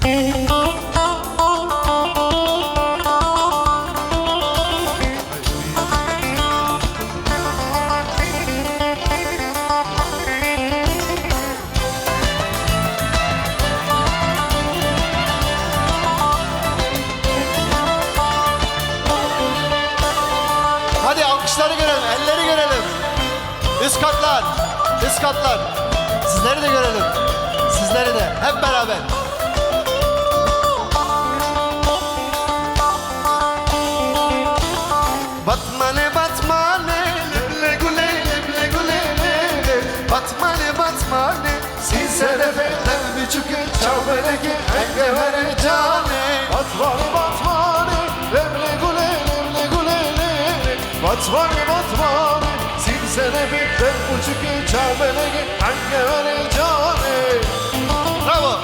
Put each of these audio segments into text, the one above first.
Hadi alkışları görelim, elleri görelim. Üst katlar, üst katlar. Sizleri de görelim. Sizleri de hep beraber. Batmane batmane, leble gule, leble gule, batmane batmane, sinsere feyden bir çıkın çavbereki enge vere cane. Batmane batmane, leble gule, leble gule, batmane batmane, sinsene bitten buçuk çavbereki enge vere cane. Bravo.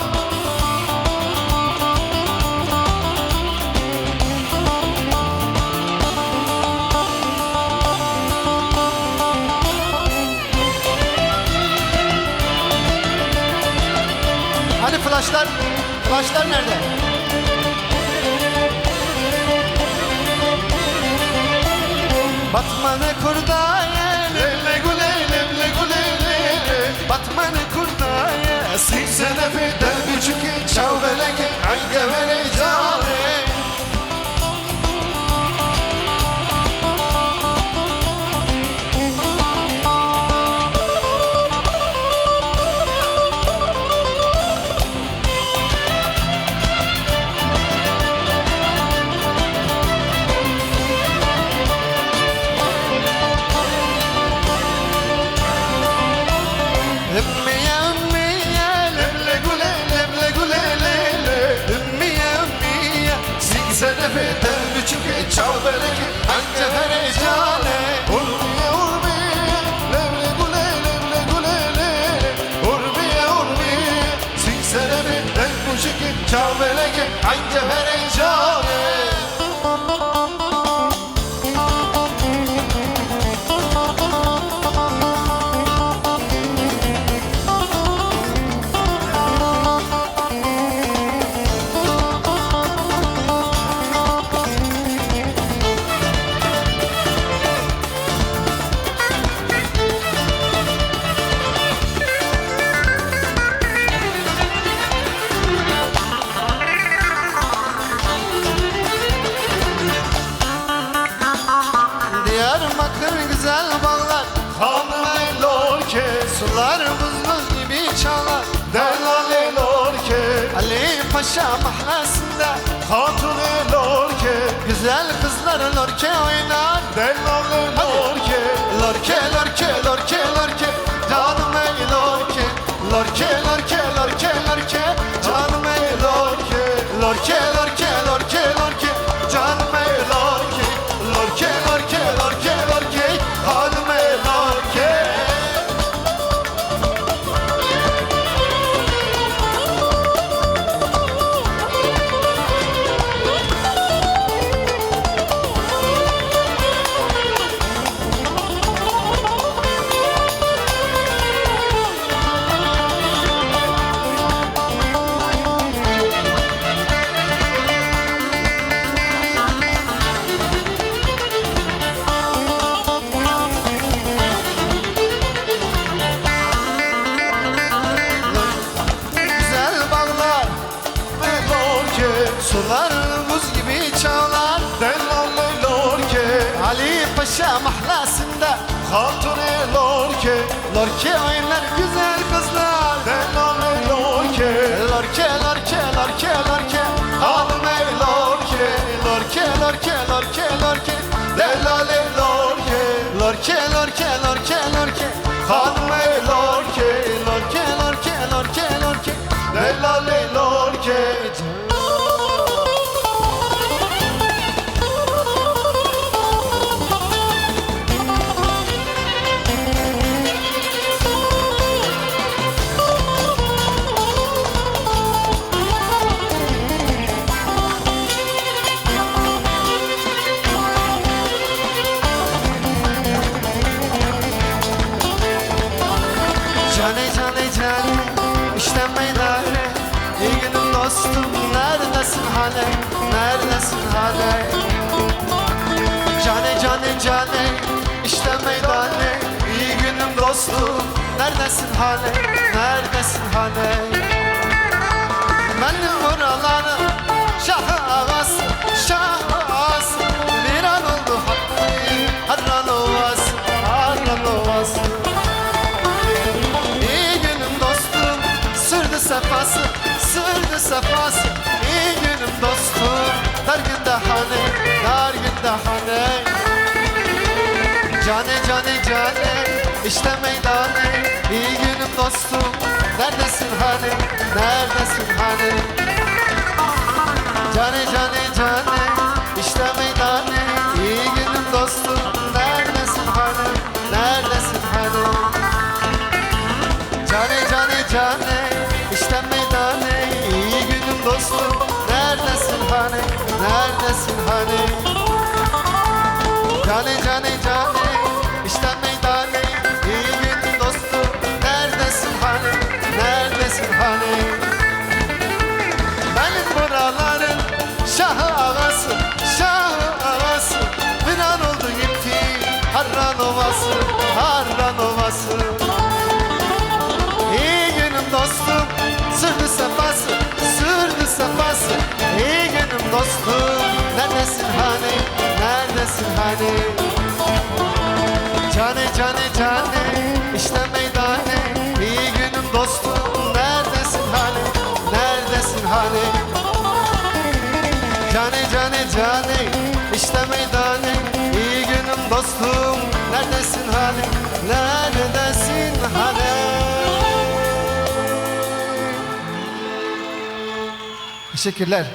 Hani flaşlar? Flaşlar nerede? Batmane kurdaya, leble gule, leble gule, batmane kurdaya, Sinsene bitten buçuk çavbereki enge vere cane. Ümmiye ümmiye, leble gule, leble gule, ümmiye ümmiye, Sinsene bitten buçuk çavbereki enge vere cane. Urbiye urbiye, leble gule, leble gule, urbiye urbiye, sinsene bitten buçuk çavbereki enge vere cane. Diyarbakır güzel bağlar, Hanım lorke, sular buzlu gibi çağlar. delale lorke, Ali Paşa mahlasında hatun lorke, güzel kızlar lorke oynar. delale lorke, Lorke, lorke, lorke, lorke, canım ey lorke. Lorke, lorke, lorke, lorke, canım ey lorke. Lorke, lorke, lorke, lorke, canım ey lorke. Lorke, lorke, lorke, lorke, canım ey lorke. Güzel bağlar, lorke, sular buz gibi çağlar. delale lorke, Ali Paşa mahlasında hatun lorke, lorke oynar güzel kızlar. delale lorke, Lorke, lorke, lorke, lorke, hanım ey lorke. Lorke, lorke, lorke, lorke, delale lorke. Lorke, lorke, lorke, lorke, hanım ey lorke. Lorke, lorke, lorke, lorke, delale lorke. dostum neredesin hani, neredesin hani? Cane cane cane işte meydanı, iyi günüm dostum neredesin hani, neredesin hani? Benim buraların şah ağası, şah ağası, bir an oldu hani, harran ovası, harran ovası. İyi günüm dostum sürdü sefası, sürdü sefası. İyi günüm dostum dar günde hani, dar günde hani. Cane cane cane işte meydanı, iyi günüm dostum neredesin hani, neredesin hani? Cane cane cane işte meydanı, iyi günüm dostum neredesin hani, neredesin hani? Cane cane cane işte meydanı, iyi günüm dostum neredesin hani, neredesin hani? Cane cane cane işte meydanı, iyi günüm dostum neredesin hani, neredesin hani? Benim buraların şahı ağası, şahı ağası, bir an oldu gitti harran ovası, harran ovası. İyi günüm dostum sürdü sefası, sürdü sefası. İyi günüm dostum neredesin hani, neredesin hani? Cane cane cane işte meydanı, iyi günüm dostum neredesin hani, neredesin hani? Cane cane cane işte meydanı, iyi günüm dostum neredesin hani, neredesin hani? Teşekkürler.